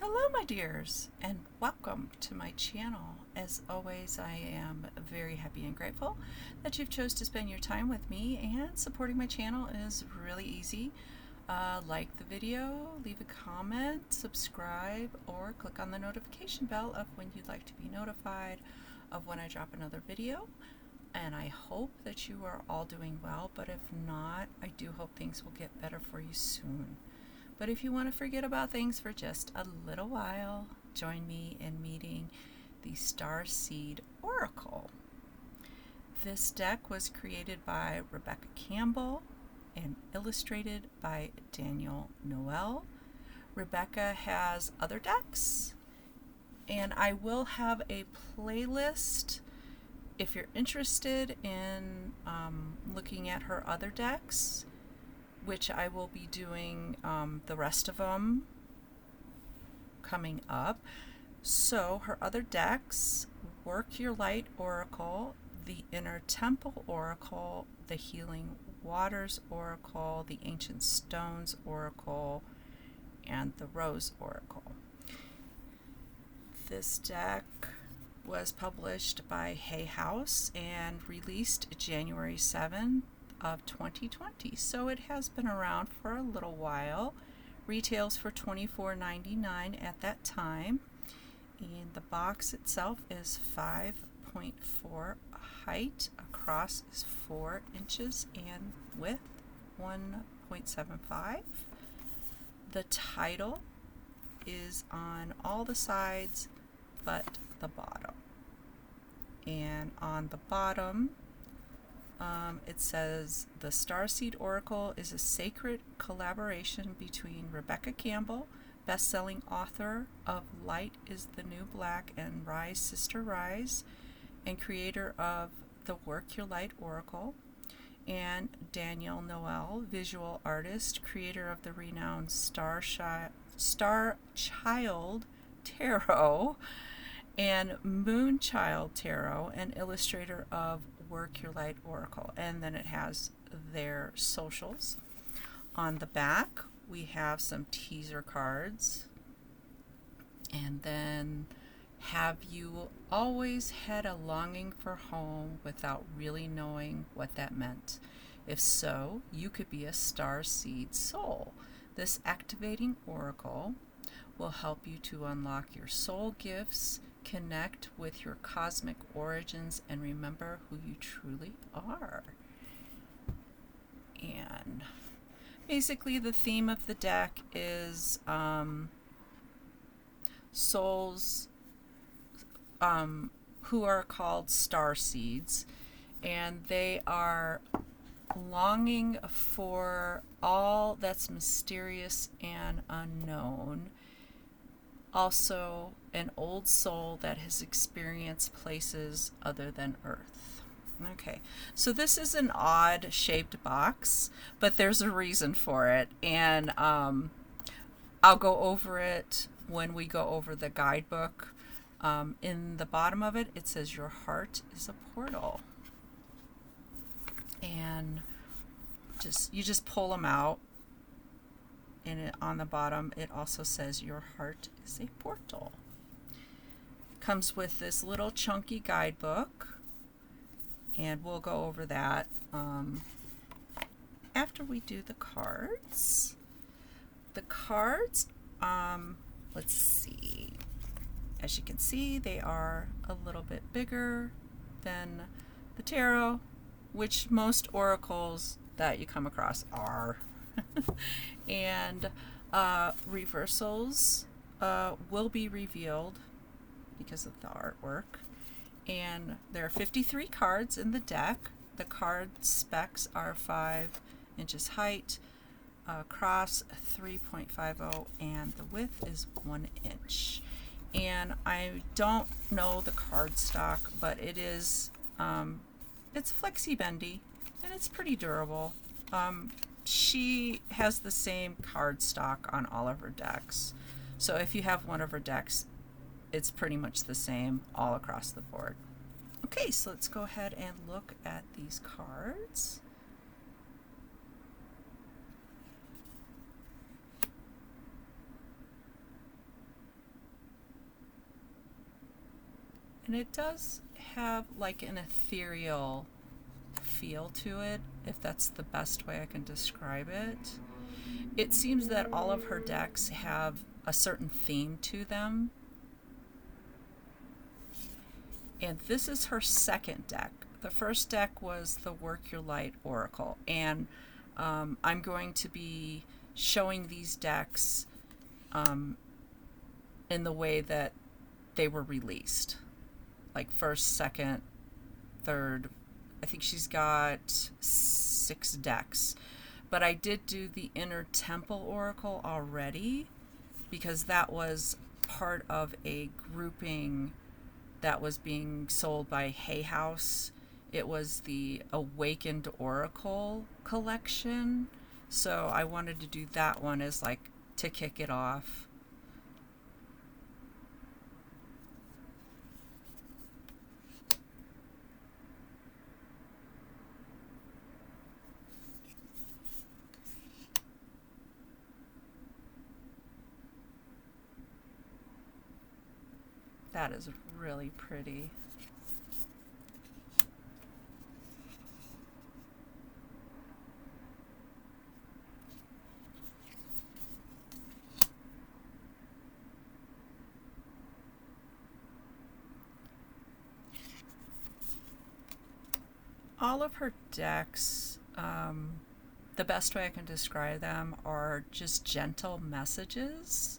Hello, my dears, and welcome to my channel. As always, I am very happy and grateful that you've chose to spend your time with me, and supporting my channel is really easy. Like the video, leave a comment, subscribe, or click on the notification bell of when you'd like to be notified of when I drop another video. And I hope that you are all doing well, but if not, I do hope things will get better for you soon. But if you want to forget about things for just a little while, join me in meeting the Starseed Oracle. This deck was created by Rebecca Campbell and illustrated by Danielle Noel. Rebecca has other decks, and I will have a playlist if you're interested in looking at her other decks, which I will be doing the rest of them coming up. So her other decks: Work Your Light Oracle, the Inner Temple Oracle, the Healing Waters Oracle, the Ancient Stones Oracle, and the Rose Oracle. This deck was published by Hay House and released January 7th of 2020, so it has been around for a little while. Retails for $24.99 at that time, and the box itself is 5.4 height, across is 4 inches, and width 1.75. The title is on all the sides but the bottom, and on the bottom it says, the Starseed Oracle is a sacred collaboration between Rebecca Campbell, best-selling author of Light is the New Black and Rise Sister Rise, and creator of the Work Your Light Oracle, and Danielle Noel, visual artist, creator of the renowned Star Child Tarot and Moonchild Tarot, and illustrator of Work Your Light Oracle. And then it has their socials. On the back we have some teaser cards, and then, have you always had a longing for home without really knowing what that meant? If so, you could be a Starseed soul. This activating oracle will help you to unlock your soul gifts, connect with your cosmic origins, and remember who you truly are. And basically the theme of the deck is souls who are called starseeds, and they are longing for all that's mysterious and unknown. Also, an old soul that has experienced places other than Earth. Okay, so this is an odd shaped box, but there's a reason for it, and I'll go over it when we go over the guidebook. In the bottom of it, it says your heart is a portal, and you just pull them out. And on the bottom it also says your heart is a portal. Comes with this little chunky guidebook, and we'll go over that after we do the cards. The cards, let's see, as you can see, they are a little bit bigger than the tarot, which most oracles that you come across are. And reversals will be revealed because of the artwork. And there are 53 cards in the deck. The card specs are 5 inches height, across 3.50, and the width is 1 inch. And I don't know the card stock, but it is it's flexi bendy and it's pretty durable. She has the same card stock on all of her decks, so if you have one of her decks, it's pretty much the same all across the board. Okay, so let's go ahead and look at these cards. and it does have like an ethereal feel to it, if that's the best way I can describe it. It seems that all of her decks have a certain theme to them, and this is her second deck. The first deck was the Work Your Light Oracle, and I'm going to be showing these decks in the way that they were released, like first, second, third. I think she's got 6 decks, but I did do the Inner Temple Oracle already because that was part of a grouping that was being sold by Hay House. It was the Awakened Oracle collection, so I wanted to do that one as like to kick it off. That is really pretty. All of her decks, the best way I can describe them are just gentle messages.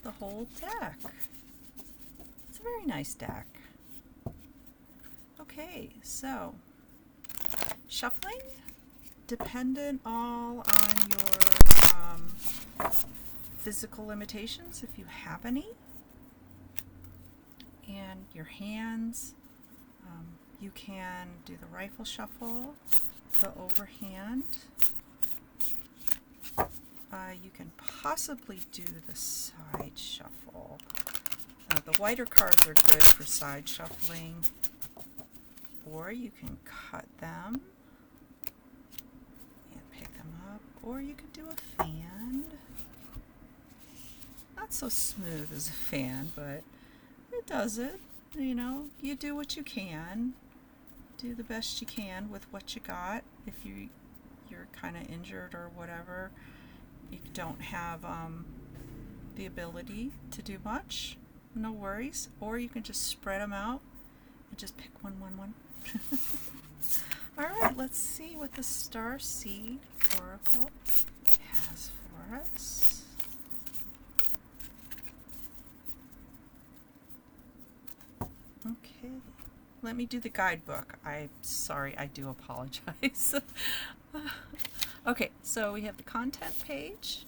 the whole deck. It's a very nice deck. Okay, so shuffling, dependent all on your physical limitations, if you have any, and your hands. You can do the rifle shuffle, the overhand. You can possibly do the side shuffle. The whiter cards are good for side shuffling, or you can cut them and pick them up, or you could do a fan. Not so smooth as a fan, but it does it. You know, you do what you can. Do the best you can with what you got. If you're kind of injured or whatever, you don't have the ability to do much, no worries. Or you can just spread them out and just pick one. All right, let's see what the Starseed Oracle has for us. Okay, let me do the guidebook. I'm sorry, I do apologize. Okay, so we have the content page.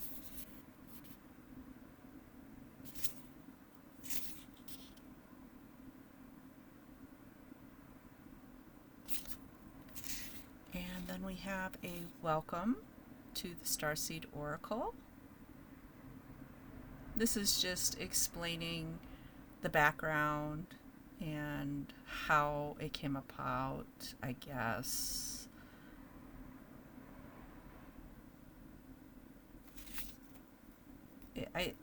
And then we have a welcome to the Starseed Oracle. This is just explaining the background and how it came about, I guess.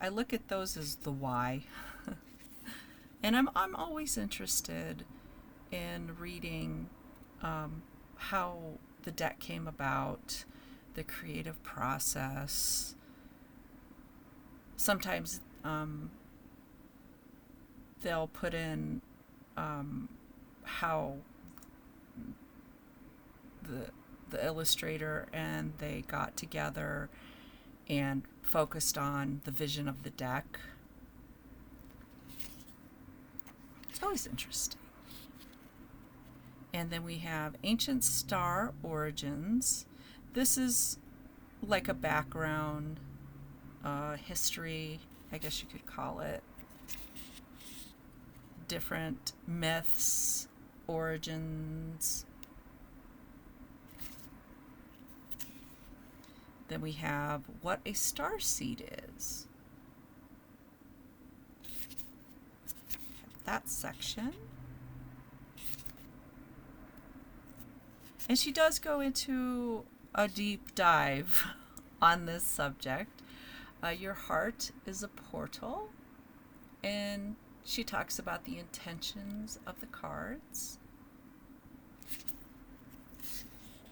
I look at those as the why. And I'm always interested in reading how the deck came about, the creative process. Sometimes they'll put in how the illustrator and they got together and focused on the vision of the deck. It's always interesting. And then we have Ancient Star Origins. This is like a background history, I guess you could call it. Different myths, origins. Then we have what a starseed is. That section. And she does go into a deep dive on this subject. Your heart is a portal, and she talks about the intentions of the cards.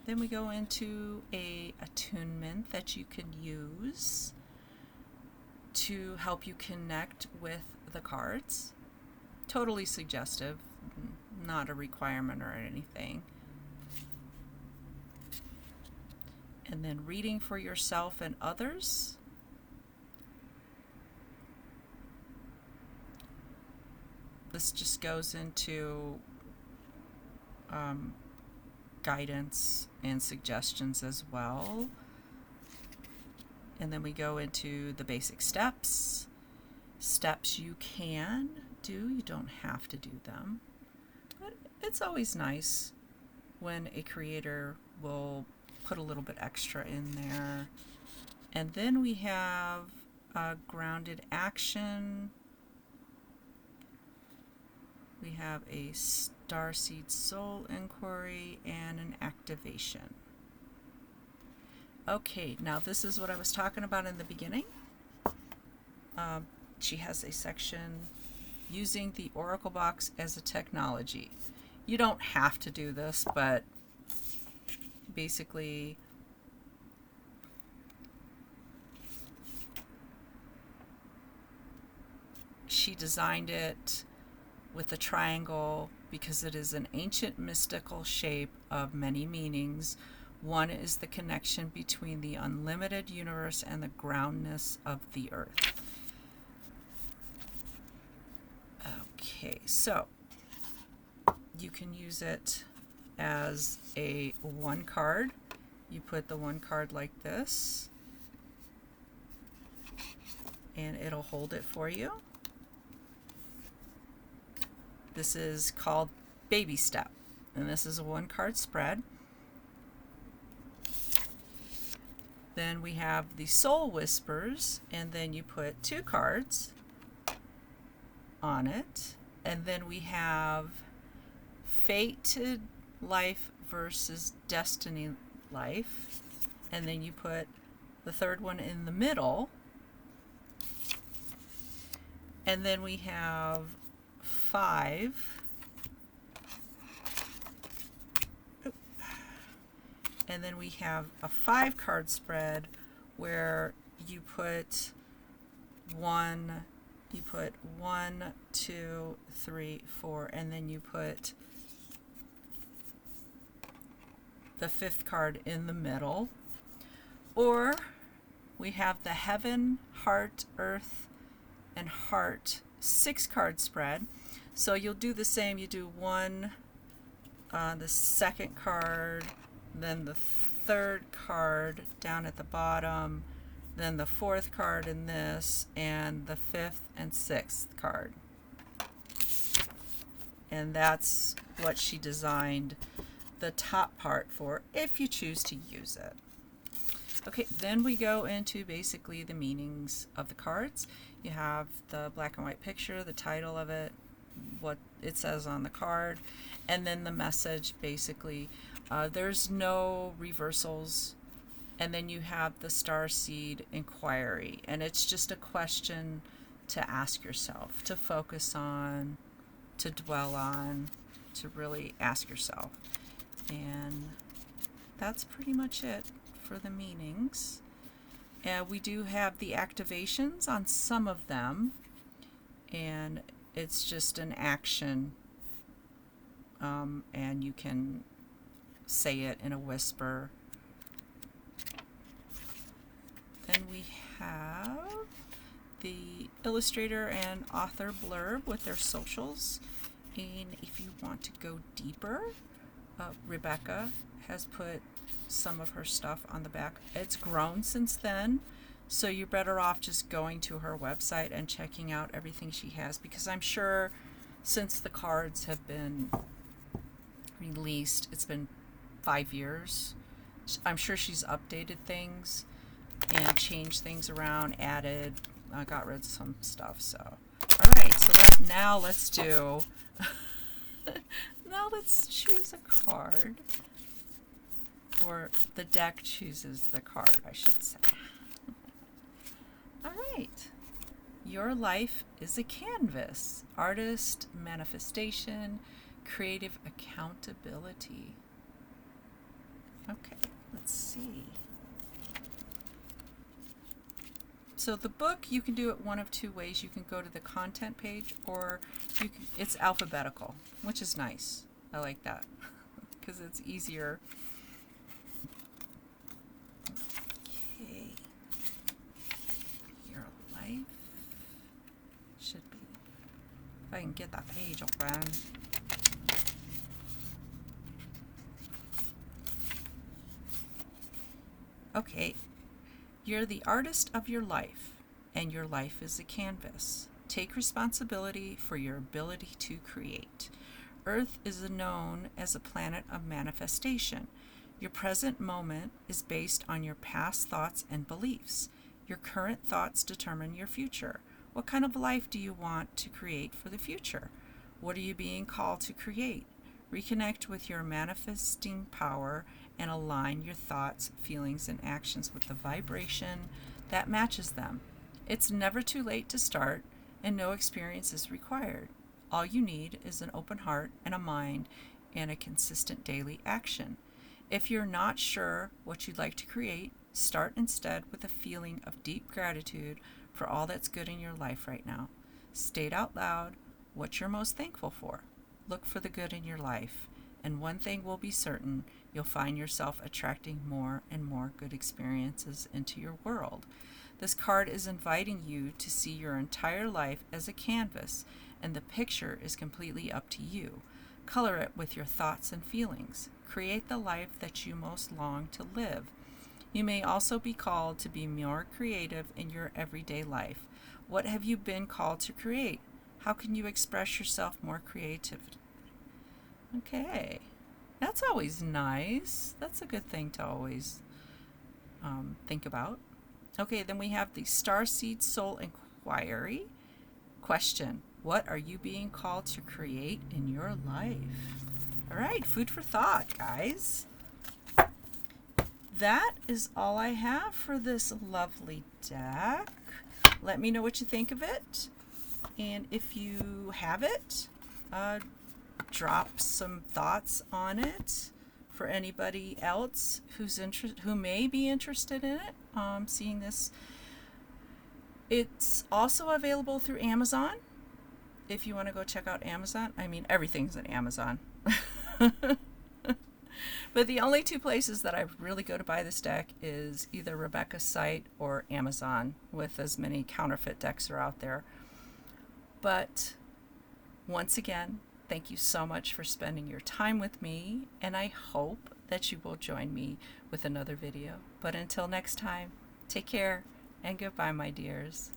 Then we go into a attunement that you can use to help you connect with the cards. Totally suggestive, not a requirement or anything. And then reading for yourself and others. This just goes into guidance and suggestions as well. And then we go into the basic steps. Steps you can do, you don't have to do them. But it's always nice when a creator will put a little bit extra in there. And then we have grounded action. We have a Starseed Soul Inquiry and an activation. Okay, now this is what I was talking about in the beginning. She has a section using the Oracle box as a technology. You don't have to do this, but basically she designed it with a triangle because it is an ancient mystical shape of many meanings. One is the connection between the unlimited universe and the groundness of the earth. Okay, so you can use it as a one card. You put the one card like this, and it'll hold it for you. This is called Baby Step, and this is a one card spread. Then we have the Soul Whispers, and then you put 2 cards on it. And then we have Fated Life versus Destiny Life, and then you put the third one in the middle. And then we have 5. And then we have a 5 card spread where you put 1, 2, 3, 4, and then you put the 5th card in the middle. Or we have the Heaven, Heart, Earth, and Heart 6 card spread. So you'll do the same. You do 1 on the 2nd card, then the 3rd card down at the bottom, then the 4th card in this, and the 5th and 6th card. And that's what she designed the top part for, if you choose to use it. Okay, then we go into basically the meanings of the cards. You have the black and white picture, the title of it, what it says on the card, and then the message basically. There's no reversals. And then you have the Starseed inquiry, and it's just a question to ask yourself, to focus on, to dwell on, to really ask yourself. And that's pretty much it for the meanings. We do have the activations on some of them, and it's just an action, and you can say it in a whisper. Then we have the illustrator and author blurb with their socials. And if you want to go deeper, Rebecca has put some of her stuff on the back. It's grown since then, so you're better off just going to her website and checking out everything she has, because I'm sure since the cards have been released, it's been 5 years, I'm sure she's updated things and changed things around, added, got rid of some stuff. So, all right, so now let's do, now let's choose a card, or the deck chooses the card, I should say. All right, your life is a canvas, artist, manifestation, creative accountability. Okay, let's see. So the book, you can do it one of 2 ways. You can go to the content page, or it's alphabetical, which is nice. I like that because it's easier. Okay. Your life should be, if I can get that page open. Okay. You're the artist of your life, and your life is a canvas. Take responsibility for your ability to create. Earth is known as a planet of manifestation. Your present moment is based on your past thoughts and beliefs. Your current thoughts determine your future. What kind of life do you want to create for the future? What are you being called to create? Reconnect with your manifesting power and align your thoughts, feelings, and actions with the vibration that matches them. It's never too late to start, and no experience is required. All you need is an open heart and a mind and a consistent daily action. If you're not sure what you'd like to create, start instead with a feeling of deep gratitude for all that's good in your life right now. State out loud what you're most thankful for. Look for the good in your life, and one thing will be certain: you'll find yourself attracting more and more good experiences into your world. This card is inviting you to see your entire life as a canvas and the picture is completely up to you. Color it with your thoughts and feelings. Create the life that you most long to live. You may also be called to be more creative in your everyday life. What have you been called to create? How can you express yourself more creatively? Okay, that's always nice. That's a good thing to always think about. Okay, then we have the Starseed Soul Inquiry. Question: what are you being called to create in your life? All right, food for thought, guys. That is all I have for this lovely deck. Let me know what you think of it. And if you have it, drop some thoughts on it for anybody else who may be interested in it, seeing this. It's also available through Amazon. If you want to go check out Amazon, I mean, everything's at Amazon. But the only two places that I really go to buy this deck is either Rebecca's site or Amazon, with as many counterfeit decks are out there. But once again, thank you so much for spending your time with me, and I hope that you will join me with another video. But until next time, take care and goodbye, my dears.